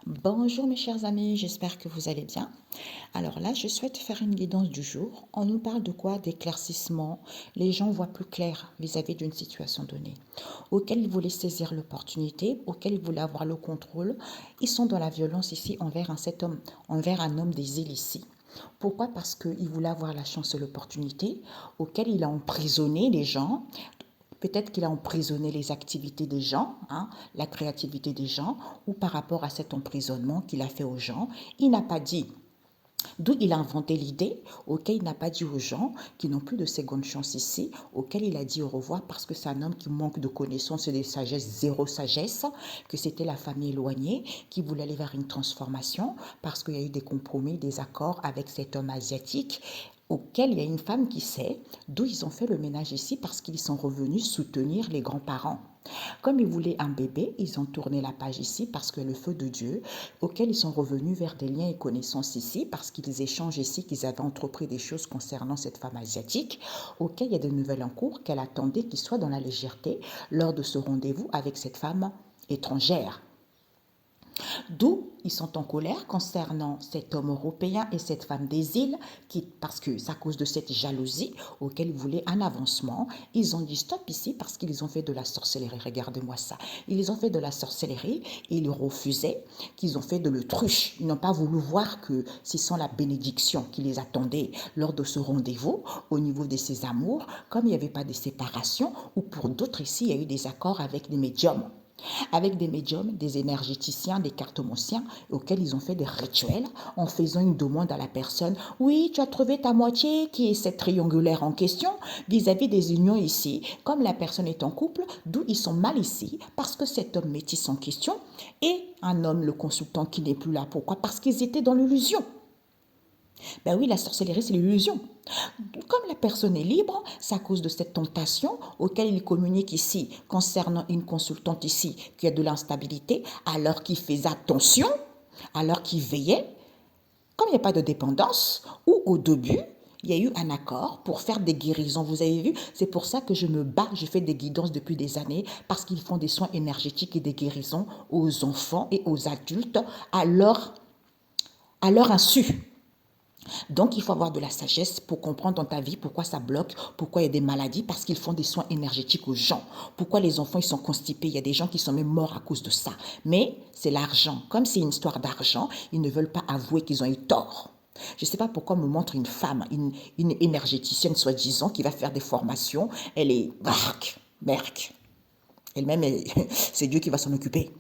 Bonjour mes chers amis, j'espère que vous allez bien. Alors là, je souhaite faire une guidance du jour. On nous parle de quoi? D'éclaircissement. Les gens voient plus clair vis-à-vis d'une situation donnée, auquel ils voulaient saisir l'opportunité, auquel ils voulaient avoir le contrôle. Ils sont dans la violence ici envers cet homme, envers un homme des îles ici. Pourquoi? Parce qu'il voulait avoir la chance et l'opportunité, auquel il a emprisonné les gens. Peut-être qu'il a emprisonné les activités des gens, la créativité des gens, ou par rapport à cet emprisonnement qu'il a fait aux gens, il n'a pas dit. D'où il a inventé l'idée, auquel il n'a pas dit aux gens qui n'ont plus de seconde chance ici, auquel il a dit au revoir parce que c'est un homme qui manque de connaissances et de sagesse, zéro sagesse, que c'était la famille éloignée, qui voulait aller vers une transformation parce qu'il y a eu des compromis, des accords avec cet homme asiatique auquel il y a une femme qui sait, d'où ils ont fait le ménage ici parce qu'ils sont revenus soutenir les grands-parents. Comme ils voulaient un bébé, ils ont tourné la page ici parce que le feu de Dieu, auquel ils sont revenus vers des liens et connaissances ici, parce qu'ils échangent ici qu'ils avaient entrepris des choses concernant cette femme asiatique, auquel il y a des nouvelles en cours, qu'elle attendait qu'ils soient dans la légèreté lors de ce rendez-vous avec cette femme étrangère. D'où ils sont en colère concernant cet homme européen et cette femme des îles, parce que c'est à cause de cette jalousie auquel ils voulaient un avancement, ils ont dit stop ici parce qu'ils ont fait de la sorcellerie. Regardez-moi ça. Ils ont fait de la sorcellerie, ils refusaient, qu'ils ont fait de l'autruche. Ils n'ont pas voulu voir que ce sont la bénédiction qui les attendait lors de ce rendez-vous au niveau de ces amours, comme il n'y avait pas de séparation, ou pour d'autres ici, il y a eu des accords avec les médiums, avec des médiums, des énergéticiens, des cartomanciens auxquels ils ont fait des rituels en faisant une demande à la personne. Oui, tu as trouvé ta moitié qui est cette triangulaire en question vis-à-vis des unions ici. Comme la personne est en couple, d'où ils sont mal ici parce que cet homme métis en question est un homme, le consultant qui n'est plus là. Pourquoi? Parce qu'ils étaient dans l'illusion. Ben oui, la sorcellerie, c'est l'illusion. Comme la personne est libre, c'est à cause de cette tentation auquel il communique ici concernant une consultante ici qui a de l'instabilité, alors qu'il faisait attention, alors qu'il veillait, comme il n'y a pas de dépendance, ou au début, il y a eu un accord pour faire des guérisons. Vous avez vu, c'est pour ça que je me bats, je fais des guidances depuis des années, parce qu'ils font des soins énergétiques et des guérisons aux enfants et aux adultes à leur insu. Donc, il faut avoir de la sagesse pour comprendre dans ta vie pourquoi ça bloque, pourquoi il y a des maladies, parce qu'ils font des soins énergétiques aux gens. Pourquoi les enfants, ils sont constipés. Il y a des gens qui sont même morts à cause de ça. Mais c'est l'argent. Comme c'est une histoire d'argent, ils ne veulent pas avouer qu'ils ont eu tort. Je ne sais pas pourquoi on me montre une femme, une énergéticienne soi-disant, qui va faire des formations. Elle est... Merc. Elle-même, c'est Dieu qui va s'en occuper.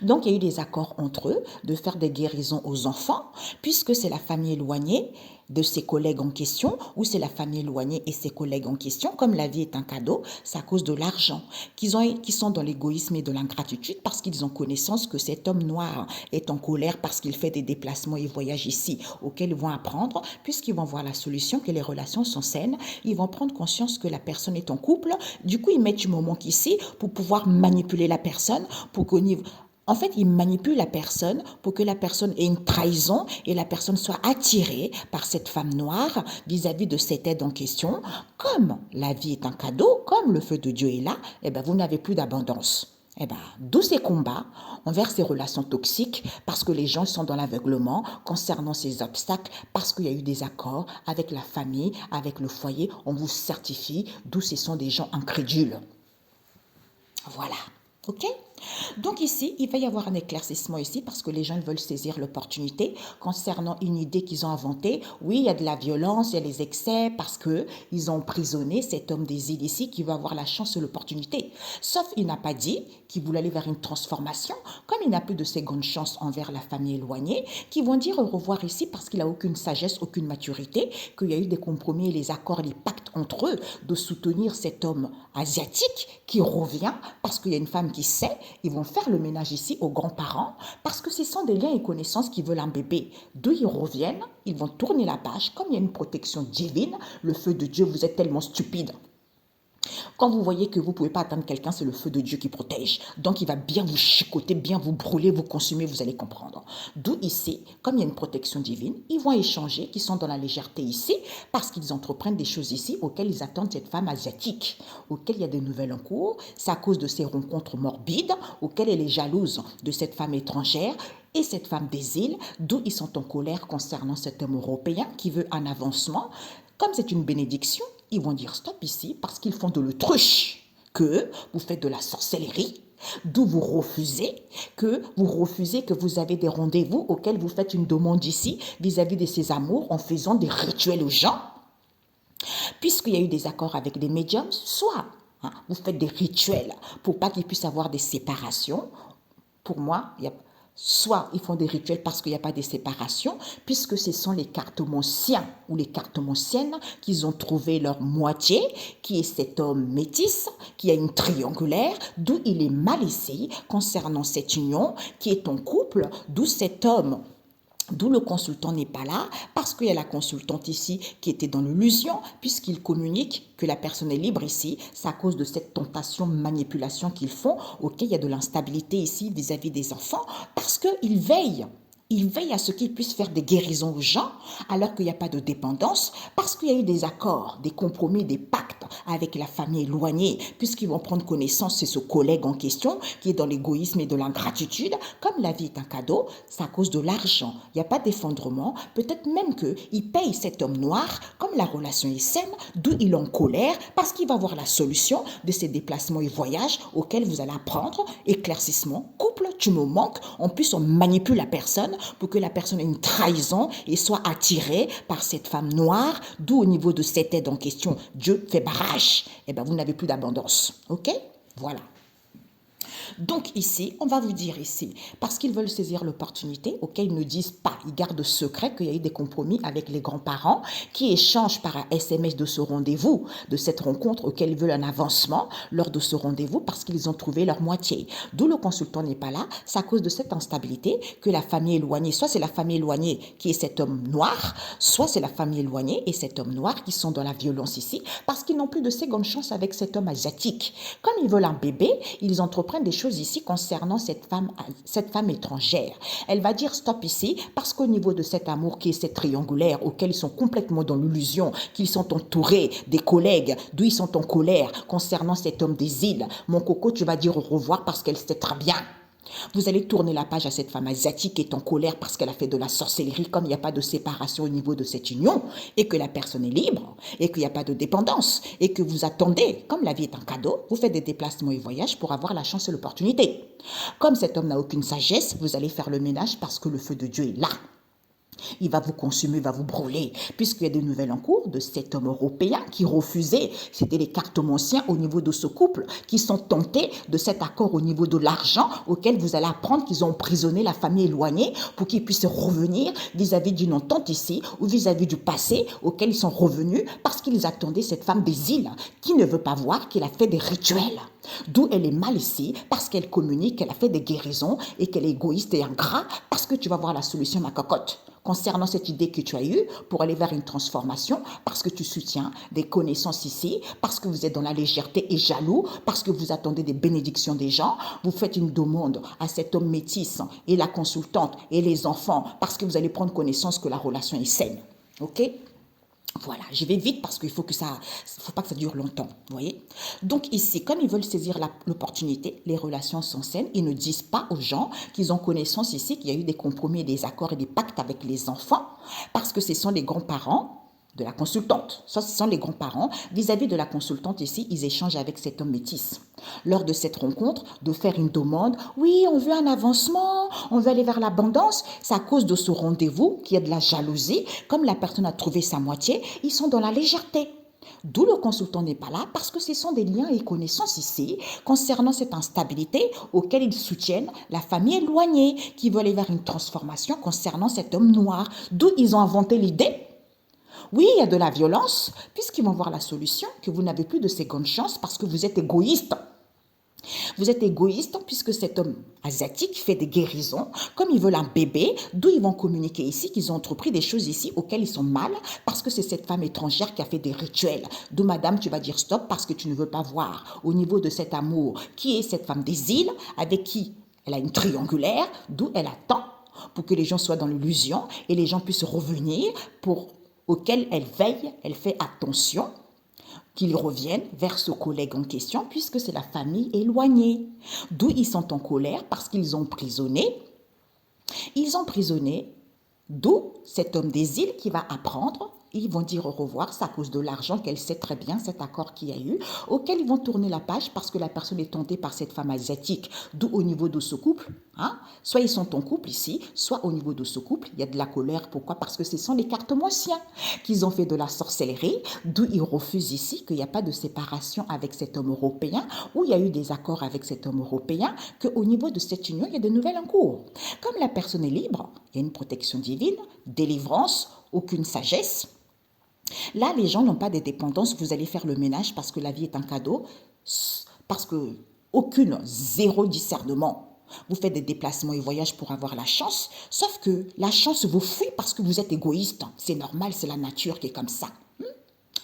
Donc, il y a eu des accords entre eux de faire des guérisons aux enfants, puisque c'est la famille éloignée de ses collègues en question, ou c'est la famille éloignée et ses collègues en question, comme la vie est un cadeau, c'est à cause de l'argent, qu'ils sont dans l'égoïsme et de l'ingratitude, parce qu'ils ont connaissance que cet homme noir est en colère parce qu'il fait des déplacements et voyages ici, auxquels ils vont apprendre, puisqu'ils vont voir la solution, que les relations sont saines, ils vont prendre conscience que la personne est en couple, du coup ils mettent du moment ici pour pouvoir manipuler la personne, pour qu'au niveau... En fait, il manipule la personne pour que la personne ait une trahison et la personne soit attirée par cette femme noire vis-à-vis de cette aide en question. Comme la vie est un cadeau, comme le feu de Dieu est là, eh ben, vous n'avez plus d'abondance. Eh ben, d'où ces combats envers ces relations toxiques, parce que les gens sont dans l'aveuglement concernant ces obstacles, parce qu'il y a eu des accords avec la famille, avec le foyer, on vous certifie, d'où ce sont des gens incrédules. Voilà. OK? Donc ici, il va y avoir un éclaircissement ici parce que les gens veulent saisir l'opportunité concernant une idée qu'ils ont inventée. Oui, il y a de la violence, il y a les excès parce qu'ils ont emprisonné cet homme des îles ici qui va avoir la chance et l'opportunité. Sauf il n'a pas dit qu'il voulait aller vers une transformation, comme il n'a plus de seconde chance envers la famille éloignée, qui vont dire au revoir ici parce qu'il n'a aucune sagesse, aucune maturité, qu'il y a eu des compromis, les accords, les pactes entre eux de soutenir cet homme asiatique qui revient parce qu'il y a une femme qui sait. Ils vont faire le ménage ici aux grands-parents parce que ce sont des liens et connaissances qui veulent un bébé. D'où ils reviennent, ils vont tourner la page. Comme il y a une protection divine, le feu de Dieu, vous êtes tellement stupide. Quand vous voyez que vous ne pouvez pas atteindre quelqu'un, c'est le feu de Dieu qui protège. Donc, il va bien vous chicoter, bien vous brûler, vous consumer, vous allez comprendre. D'où ici, comme il y a une protection divine, ils vont échanger, qui sont dans la légèreté ici, parce qu'ils entreprennent des choses ici auxquelles ils attendent cette femme asiatique, auxquelles il y a des nouvelles en cours. C'est à cause de ces rencontres morbides, auxquelles elle est jalouse de cette femme étrangère, et cette femme des îles, d'où ils sont en colère concernant cet homme européen qui veut un avancement. Comme c'est une bénédiction, ils vont dire stop ici parce qu'ils font de l'autruche, que vous faites de la sorcellerie, d'où vous refusez que vous avez des rendez-vous auxquels vous faites une demande ici vis-à-vis de ces amours en faisant des rituels aux gens, puisqu'il y a eu des accords avec des médiums, soit vous faites des rituels pour pas qu'ils puissent avoir des séparations. Pour moi, soit ils font des rituels parce qu'il n'y a pas de séparation, puisque ce sont les cartomanciens ou les cartomanciennes qui ont trouvé leur moitié, qui est cet homme métis, qui a une triangulaire, d'où il est mal ici concernant cette union, qui est en couple, d'où cet homme. D'où le consultant n'est pas là, parce qu'il y a la consultante ici qui était dans l'illusion, puisqu'il communique que la personne est libre ici. C'est à cause de cette tentation, manipulation qu'ils font. Ok, il y a de l'instabilité ici vis-à-vis des enfants, parce qu'ils veillent. Ils veillent à ce qu'ils puissent faire des guérisons aux gens, alors qu'il n'y a pas de dépendance, parce qu'il y a eu des accords, des compromis, des pactes avec la famille éloignée, puisqu'ils vont prendre connaissance, c'est ce collègue en question qui est dans l'égoïsme et de l'ingratitude. Comme la vie est un cadeau, c'est à cause de l'argent. Il n'y a pas d'effondrement. Peut-être même qu'il paye cet homme noir, comme la relation est saine, d'où il est en colère, parce qu'il va voir la solution de ces déplacements et voyages auxquels vous allez apprendre, éclaircissement, couple, tu me manques. En plus, on manipule la personne pour que la personne ait une trahison et soit attirée par cette femme noire, d'où au niveau de cette aide en question, Dieu fait barrage. Eh bien, vous n'avez plus d'abondance. OK? Voilà. Donc ici, on va vous dire ici, parce qu'ils veulent saisir l'opportunité, auquel ils ne disent pas, ils gardent secret qu'il y a eu des compromis avec les grands-parents qui échangent par un SMS de ce rendez-vous, de cette rencontre auquel ils veulent un avancement lors de ce rendez-vous parce qu'ils ont trouvé leur moitié. D'où le consultant n'est pas là, c'est à cause de cette instabilité que la famille éloignée, soit c'est la famille éloignée qui est cet homme noir, soit c'est la famille éloignée et cet homme noir qui sont dans la violence ici parce qu'ils n'ont plus de seconde chance avec cet homme asiatique. Comme ils veulent un bébé, ils entreprennent des choses ici concernant cette femme étrangère. Elle va dire stop ici parce qu'au niveau de cet amour qui est cette triangulaire auquel ils sont complètement dans l'illusion, qu'ils sont entourés des collègues, d'où ils sont en colère concernant cet homme des îles. Mon coco, tu vas dire au revoir parce qu'elle sait très bien. Vous allez tourner la page à cette femme asiatique qui est en colère parce qu'elle a fait de la sorcellerie, comme il n'y a pas de séparation au niveau de cette union, et que la personne est libre, et qu'il n'y a pas de dépendance, et que vous attendez, comme la vie est un cadeau, vous faites des déplacements et voyages pour avoir la chance et l'opportunité. Comme cet homme n'a aucune sagesse, vous allez faire le ménage parce que le feu de Dieu est là. Il va vous consumer, il va vous brûler, puisqu'il y a des nouvelles en cours de cet homme européen qui refusait, c'était les cartomanciens au niveau de ce couple, qui sont tentés de cet accord au niveau de l'argent, auquel vous allez apprendre qu'ils ont emprisonné la famille éloignée pour qu'ils puissent revenir vis-à-vis d'une entente ici, ou vis-à-vis du passé, auquel ils sont revenus, parce qu'ils attendaient cette femme des îles, qui ne veut pas voir qu'elle a fait des rituels. D'où elle est mal ici, parce qu'elle communique, qu'elle a fait des guérisons, et qu'elle est égoïste et ingrat, parce que tu vas voir la solution, ma cocotte, concernant cette idée que tu as eue pour aller vers une transformation, parce que tu soutiens des connaissances ici, parce que vous êtes dans la légèreté et jaloux, parce que vous attendez des bénédictions des gens, vous faites une demande à cet homme métis et la consultante et les enfants, parce que vous allez prendre connaissance que la relation est saine. OK ? Voilà, je vais vite parce qu'il faut pas que ça dure longtemps, vous voyez. Donc ici, comme ils veulent saisir l'opportunité, les relations sont saines, ils ne disent pas aux gens qu'ils ont connaissance ici, qu'il y a eu des compromis, des accords et des pactes avec les enfants, parce que ce sont les grands-parents de la consultante. Ça, ce sont les grands-parents. Vis-à-vis de la consultante ici, ils échangent avec cet homme métis. Lors de cette rencontre, de faire une demande, oui, on veut un avancement, on veut aller vers l'abondance. C'est à cause de ce rendez-vous qu'il y a de la jalousie. Comme la personne a trouvé sa moitié, ils sont dans la légèreté. D'où le consultant n'est pas là, parce que ce sont des liens et connaissances ici concernant cette instabilité auquel ils soutiennent la famille éloignée qui veut aller vers une transformation concernant cet homme noir. D'où ils ont inventé l'idée. Oui, il y a de la violence, puisqu'ils vont voir la solution, que vous n'avez plus de seconde chance parce que vous êtes égoïste. Vous êtes égoïste puisque cet homme asiatique fait des guérisons, comme ils veulent un bébé, d'où ils vont communiquer ici, qu'ils ont entrepris des choses ici auxquelles ils sont mal, parce que c'est cette femme étrangère qui a fait des rituels. D'où madame, tu vas dire stop parce que tu ne veux pas voir au niveau de cet amour, qui est cette femme des îles, avec qui elle a une triangulaire, d'où elle attend pour que les gens soient dans l'illusion et les gens puissent revenir, auquel elle veille, elle fait attention qu'ils reviennent vers ce collègue en question puisque c'est la famille éloignée. D'où ils sont en colère parce qu'ils ont emprisonné. Ils ont emprisonné, d'où cet homme des îles qui va apprendre. Ils vont dire au revoir, c'est à cause de l'argent qu'elle sait très bien, cet accord qu'il y a eu, auquel ils vont tourner la page parce que la personne est tentée par cette femme asiatique. D'où au niveau de ce couple, soit ils sont en couple ici, soit au niveau de ce couple, il y a de la colère. Pourquoi? Parce que ce sont les cartes moissiens qu'ils ont fait de la sorcellerie, d'où ils refusent ici qu'il n'y a pas de séparation avec cet homme européen, où il y a eu des accords avec cet homme européen, qu'au niveau de cette union, il y a de nouvelles en cours. Comme la personne est libre, il y a une protection divine, délivrance, aucune sagesse. Là, les gens n'ont pas de dépendance. Vous allez faire le ménage parce que la vie est un cadeau, parce que zéro discernement. Vous faites des déplacements et voyages pour avoir la chance, sauf que la chance vous fuit parce que vous êtes égoïste. C'est normal, c'est la nature qui est comme ça.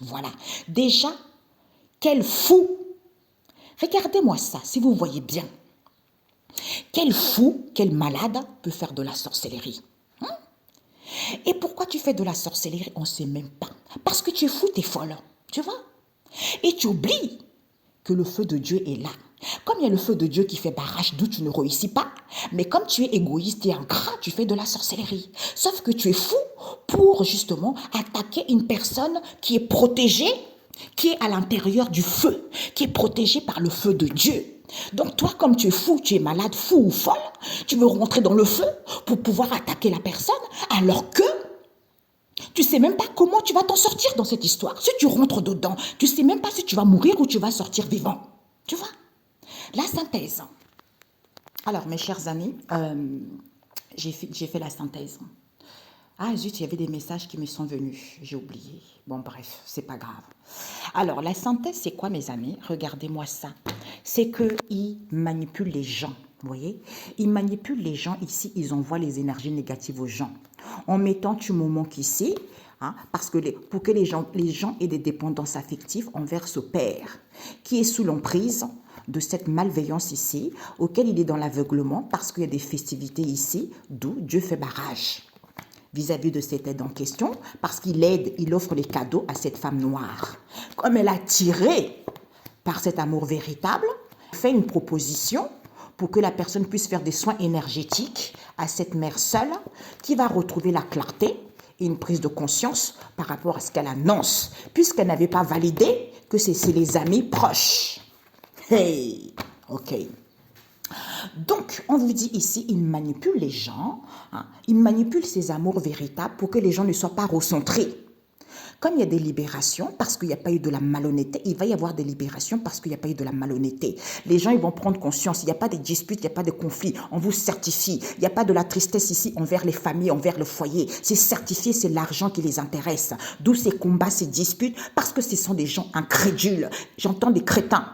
Voilà. Déjà, quel fou. Regardez-moi ça, si vous voyez bien. Quel fou, quel malade peut faire de la sorcellerie. Et pourquoi tu fais de la sorcellerie? On ne sait même pas. Parce que tu es fou, tu es folle. Tu vois? Et tu oublies que le feu de Dieu est là. Comme il y a le feu de Dieu qui fait barrage, d'où tu ne réussis pas. Mais comme tu es égoïste et ingrat, tu fais de la sorcellerie. Sauf que tu es fou pour justement attaquer une personne qui est protégée, qui est à l'intérieur du feu, qui est protégée par le feu de Dieu. Donc toi, comme tu es fou, tu es malade, fou ou folle, tu veux rentrer dans le feu pour pouvoir attaquer la personne, alors que tu ne sais même pas comment tu vas t'en sortir dans cette histoire. Si tu rentres dedans, tu ne sais même pas si tu vas mourir ou tu vas sortir vivant. Tu vois? La synthèse. Alors, mes chers amis, j'ai fait la synthèse. Ah zut, il y avait des messages qui me sont venus. J'ai oublié. Bon, bref, c'est pas grave. Alors, la synthèse, c'est quoi, mes amis? Regardez-moi ça. C'est qu'ils manipulent les gens. Vous voyez? Ils manipulent les gens ici. Ils envoient les énergies négatives aux gens. En mettant du moment qu'ici, parce que pour que les gens aient des dépendances affectives envers ce père qui est sous l'emprise de cette malveillance ici, auquel il est dans l'aveuglement parce qu'il y a des festivités ici, d'où Dieu fait barrage vis-à-vis de cette aide en question, parce qu'il aide, il offre les cadeaux à cette femme noire. Comme elle a tiré par cet amour véritable, il fait une proposition pour que la personne puisse faire des soins énergétiques à cette mère seule, qui va retrouver la clarté et une prise de conscience par rapport à ce qu'elle annonce, puisqu'elle n'avait pas validé que c'est les amis proches. Hey, ok. Donc, on vous dit ici, il manipule les gens, il manipule ses amours véritables pour que les gens ne soient pas recentrés. Comme il y a des libérations, parce qu'il n'y a pas eu de la malhonnêteté, il va y avoir des libérations parce qu'il n'y a pas eu de la malhonnêteté. Les gens, ils vont prendre conscience, il n'y a pas de disputes, il n'y a pas de conflits, on vous certifie. Il n'y a pas de la tristesse ici envers les familles, envers le foyer. C'est certifié, c'est l'argent qui les intéresse. D'où ces combats, ces disputes, parce que ce sont des gens incrédules. J'entends des crétins.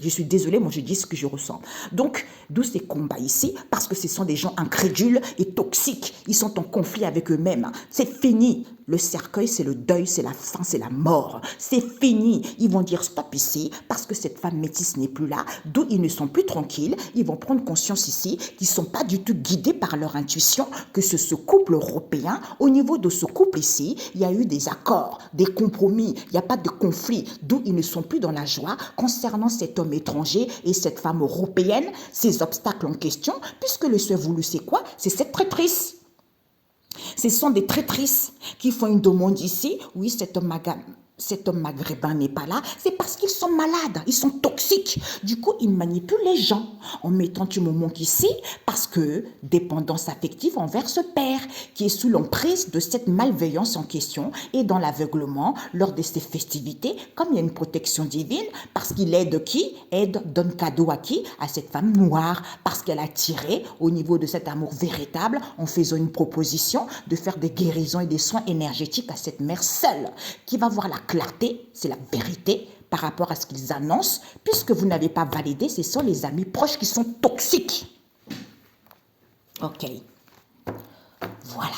Je suis désolée, moi je dis ce que je ressens. Donc, d'où ces combats ici, parce que ce sont des gens incrédules et toxiques. Ils sont en conflit avec eux-mêmes. C'est fini. Le cercueil, c'est le deuil, c'est la fin, c'est la mort. C'est fini. Ils vont dire stop ici, parce que cette femme métisse n'est plus là. D'où ils ne sont plus tranquilles. Ils vont prendre conscience ici qu'ils ne sont pas du tout guidés par leur intuition, que ce couple européen, au niveau de ce couple ici, il y a eu des accords, des compromis, il n'y a pas de conflit. D'où ils ne sont plus dans la joie concernant cet homme étranger et cette femme européenne, ces obstacles en question, puisque le seul voulu, c'est quoi? C'est cette traîtrise. Ce sont des traîtrices qui font une demande ici. Oui, cet homme maghrébin n'est pas là. C'est parce qu'ils sont malades, ils sont toxiques. Du coup, ils manipulent les gens en mettant du moment qu'ici, parce que dépendance affective envers ce père qui est sous l'emprise de cette malveillance en question et dans l'aveuglement lors de ces festivités, comme il y a une protection divine, parce qu'il aide qui? Donne cadeau à qui? À cette femme noire, parce qu'elle a tiré au niveau de cet amour véritable en faisant une proposition de faire des guérisons et des soins énergétiques à cette mère seule qui va voir la clarté, c'est la vérité, par rapport à ce qu'ils annoncent, puisque vous n'avez pas validé, ce sont les amis proches qui sont toxiques. Ok, voilà.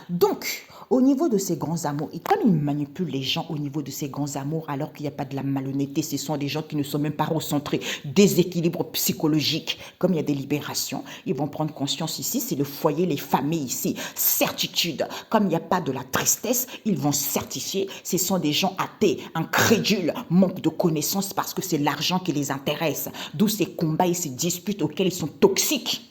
Donc, au niveau de ces grands amours, et comme ils manipulent les gens au niveau de ces grands amours, alors qu'il n'y a pas de la malhonnêteté, ce sont des gens qui ne sont même pas recentrés, déséquilibre psychologique, comme il y a des libérations, ils vont prendre conscience ici, c'est le foyer, les familles ici, certitude, comme il n'y a pas de la tristesse, ils vont certifier, ce sont des gens athées, incrédules, manque de connaissances parce que c'est l'argent qui les intéresse, d'où ces combats et ces disputes auxquels ils sont toxiques.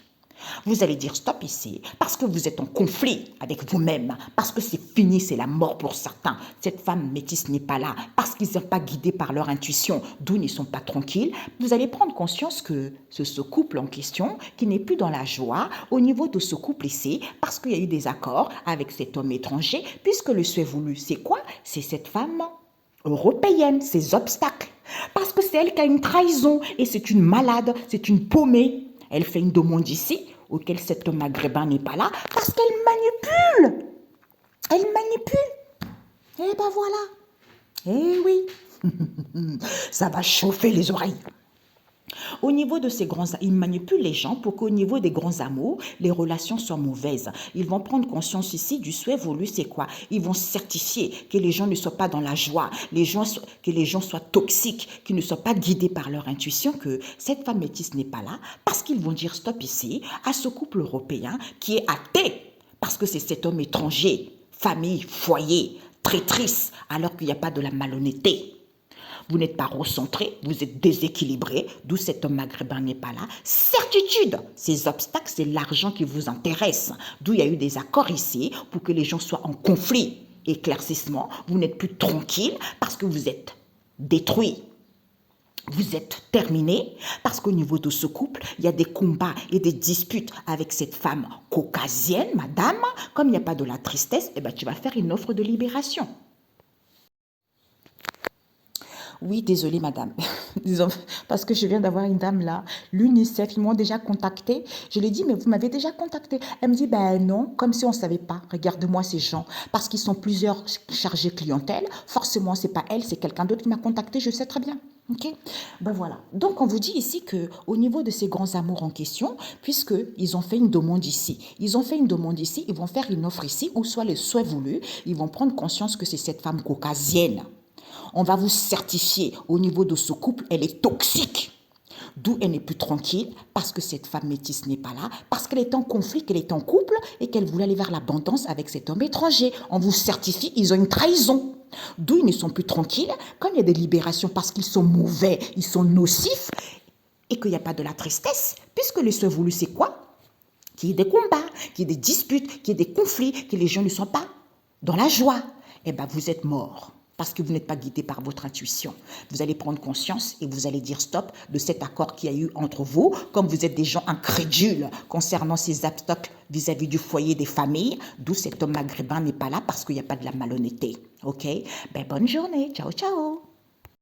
Vous allez dire stop ici, parce que vous êtes en conflit avec vous-même, parce que c'est fini, c'est la mort pour certains. Cette femme métisse n'est pas là, parce qu'ils ne sont pas guidés par leur intuition, d'où ils ne sont pas tranquilles. Vous allez prendre conscience que ce couple en question, qui n'est plus dans la joie, au niveau de ce couple ici, parce qu'il y a eu des accords avec cet homme étranger, puisque le souhait voulu, c'est quoi? C'est cette femme européenne, ces obstacles. Parce que c'est elle qui a une trahison, et c'est une malade, c'est une paumée. Elle fait une demande ici, auquel cet homme maghrébin n'est pas là, parce qu'elle manipule. Elle manipule. Et ben voilà. Eh oui. Ça va chauffer les oreilles. Au niveau de ces grands, ils manipulent les gens pour qu'au niveau des grands amours, les relations soient mauvaises. Ils vont prendre conscience ici du souhait voulu, c'est quoi? Ils vont certifier que les gens ne soient pas dans la joie, que les gens soient toxiques, qu'ils ne soient pas guidés par leur intuition, que cette femme métisse n'est pas là, parce qu'ils vont dire stop ici à ce couple européen qui est athée, parce que c'est cet homme étranger, famille, foyer, traîtrise, alors qu'il n'y a pas de la malhonnêteté. Vous n'êtes pas recentré, vous êtes déséquilibré, d'où cet homme maghrébin n'est pas là. Certitude, ces obstacles, c'est l'argent qui vous intéresse, d'où il y a eu des accords ici pour que les gens soient en conflit. Éclaircissement, vous n'êtes plus tranquille parce que vous êtes détruit. Vous êtes terminé parce qu'au niveau de ce couple, il y a des combats et des disputes avec cette femme caucasienne, madame. Comme il n'y a pas de la tristesse, eh ben, tu vas faire une offre de libération. Oui, désolée madame, disons, parce que je viens d'avoir une dame là, l'UNICEF, ils m'ont déjà contacté. Je lui ai dit, mais vous m'avez déjà contacté. Elle me dit, ben non, comme si on ne savait pas. Regarde-moi ces gens, parce qu'ils sont plusieurs chargés clientèle. Forcément, c'est pas elle, c'est quelqu'un d'autre qui m'a contacté, je sais très bien. Ok, ben voilà. Donc on vous dit ici que au niveau de ces grands amours en question, puisque ils ont fait une demande ici, ils vont faire une offre ici, ou soit le souhait voulu, ils vont prendre conscience que c'est cette femme caucasienne. On va vous certifier au niveau de ce couple, elle est toxique. D'où elle n'est plus tranquille, parce que cette femme métisse n'est pas là, parce qu'elle est en conflit, qu'elle est en couple et qu'elle voulait aller vers l'abondance avec cet homme étranger. On vous certifie, ils ont une trahison. D'où ils ne sont plus tranquilles quand il y a des libérations parce qu'ils sont mauvais, ils sont nocifs et qu'il n'y a pas de la tristesse. Puisque le souhait voulu, c'est quoi? Qu'il y ait des combats, qu'il y ait des disputes, qu'il y ait des conflits, que les gens ne soient pas dans la joie. Eh bien, vous êtes morts. Parce que vous n'êtes pas guidé par votre intuition. Vous allez prendre conscience et vous allez dire stop de cet accord qu'il y a eu entre vous, comme vous êtes des gens incrédules concernant ces obstacles vis-à-vis du foyer des familles, d'où cet homme maghrébin n'est pas là parce qu'il n'y a pas de la malhonnêteté. Ok? Ben, bonne journée. Ciao, ciao.